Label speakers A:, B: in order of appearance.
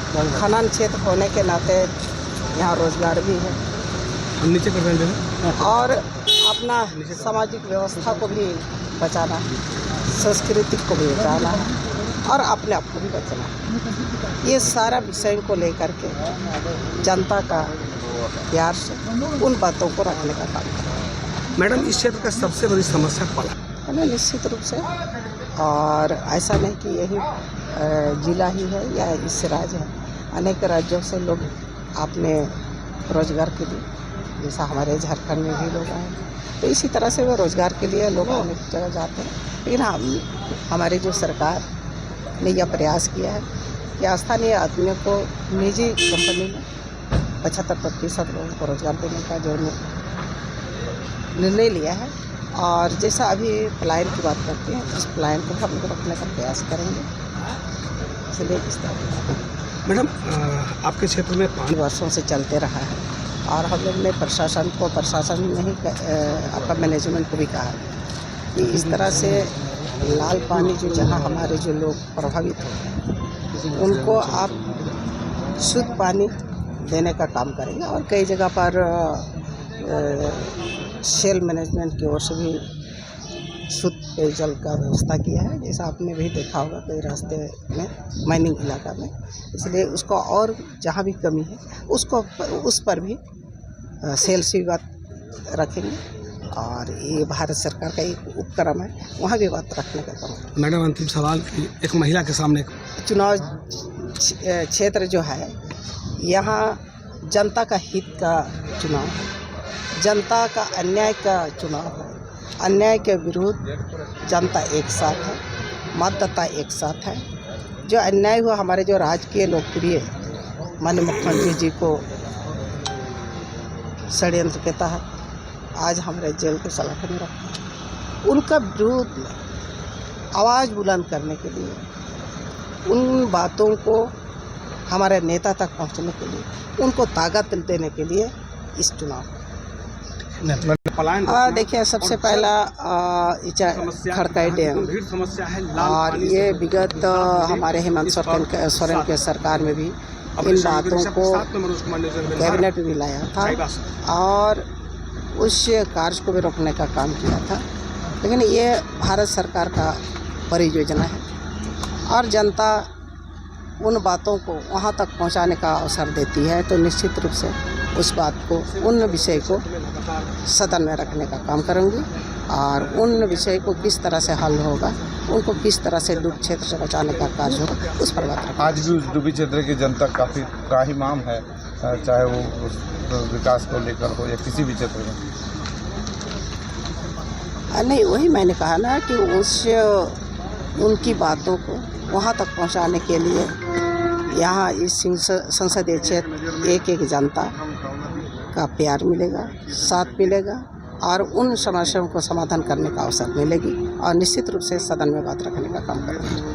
A: खनन क्षेत्र होने के नाते यहाँ रोजगार भी है
B: हम नीचे कर रहे हैं
A: और अपना सामाजिक व्यवस्था को भी बचाना है, संस्कृति को भी बचाना है और अपने आप को भी बचना है। ये सारा विषय को लेकर के जनता का प्यार से उन बातों को रखने का काम करना है।
B: मैडम, इस क्षेत्र का सबसे बड़ी समस्या पड़ा
A: है ना, निश्चित रूप से। और ऐसा नहीं कि यही जिला ही है या इस राज्य है, अनेक राज्यों से लोग अपने रोजगार के लिए, जैसा हमारे झारखंड में भी लोग आए, तो इसी तरह से वो रोजगार के लिए लोग अनेक जगह जाते हैं। लेकिन हमारी जो सरकार ने यह प्रयास किया है कि स्थानीय आदमियों को निजी कंपनी में 75% लोगों को रोजगार देने का जो निर्णय लिया है, और जैसा अभी पलायन की बात करते हैं, इस पलायन को हम लोग रखने का प्रयास करेंगे। इसलिए इस तरह
B: मैडम, आपके क्षेत्र में 5
A: वर्षों से चलते रहा है और हम लोग ने प्रशासन ने ही आपका मैनेजमेंट को भी कहा है कि इस तरह से लाल पानी जो जहाँ हमारे जो लोग प्रभावित हो उनको आप शुद्ध पानी देने का काम करेंगे। और कई जगह पर सेल मैनेजमेंट की ओर से भी शुद्ध पेयजल का व्यवस्था किया है, जैसा आपने भी देखा होगा कई रास्ते में माइनिंग इलाका में। इसलिए उसको और जहाँ भी कमी है उसको उस पर भी सेल से बात रखेंगे और ये भारत सरकार का एक उपक्रम है, वहाँ भी बात रखने का काम।
B: मैडम, अंतिम सवाल कि एक महिला के सामने
A: चुनाव क्षेत्र जो है, यहाँ जनता का हित का चुनाव है, जनता का अन्याय का चुनाव है। अन्याय के विरुद्ध जनता एक साथ है, मतदाता एक साथ है। जो अन्याय हुआ, हमारे जो राजकीय लोकप्रिय माननीय मुख्यमंत्री जी को षड्यंत्र के तहत आज हमारे जेल के सलाखे में रखा, उनका विरोध में आवाज़ बुलंद करने के लिए, उन बातों को हमारे नेता तक पहुंचने के लिए, उनको ताकत देने के लिए इस चुनाव देखिए, सबसे पहला खड़काई डैम
B: समस्या है
A: और ये विगत हमारे हेमंत सोरेन के सरकार में भी इन बातों को कैबिनेट में लाया था और उस कार्य को भी रोकने का काम किया था। लेकिन ये भारत सरकार का परियोजना है और जनता उन बातों को वहाँ तक पहुँचाने का अवसर देती है, तो निश्चित रूप से उस बात को, उन विषय को सदन में रखने का काम करूँगी और उन विषय को किस तरह से हल होगा, उनको किस तरह से डूब क्षेत्र से बचाने का कार्य होगा, उस पर बात रखेंगे।
C: आज भी उस डूबी क्षेत्र की जनता काफ़ी त्राहिमाम है, चाहे वो उस विकास को लेकर हो या किसी भी क्षेत्र में।
A: नहीं, वही मैंने कहा ना कि उनकी बातों को वहाँ तक पहुँचाने के लिए यहाँ इस संसदीय क्षेत्र एक जनता का प्यार मिलेगा, साथ मिलेगा और उन समस्याओं को समाधान करने का अवसर मिलेगी और निश्चित रूप से सदन में बात रखने का काम करेंगे।